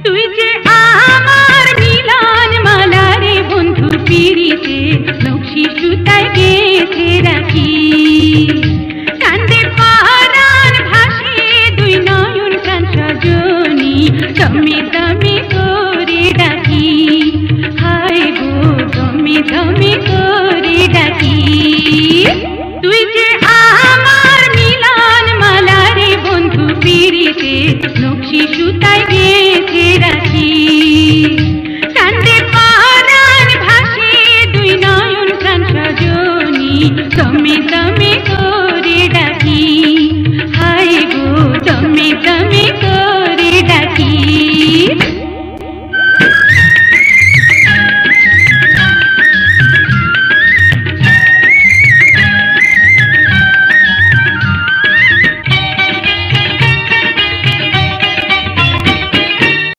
তুই যে আমার মিলন মালা রে বন্ধু পিরিতে নকশি সুতায় গেঁথে রাখি কান্দে পরাণ ভাসে দুই নয়ন প্রাণ সজনী দমে দমে করে ডাকি হায় গো দমে দমে করে ডাকি তুই যে আমার মিলন মালা রে বন্ধু পিরিতে নকশি সুতায় গেঁথে রাখি কান্দে পরাণ ভাসে দুই নয়ন প্রাণ সজনী দমে দমে করে ডাকি হায় গো দমে দমে করে ডাকি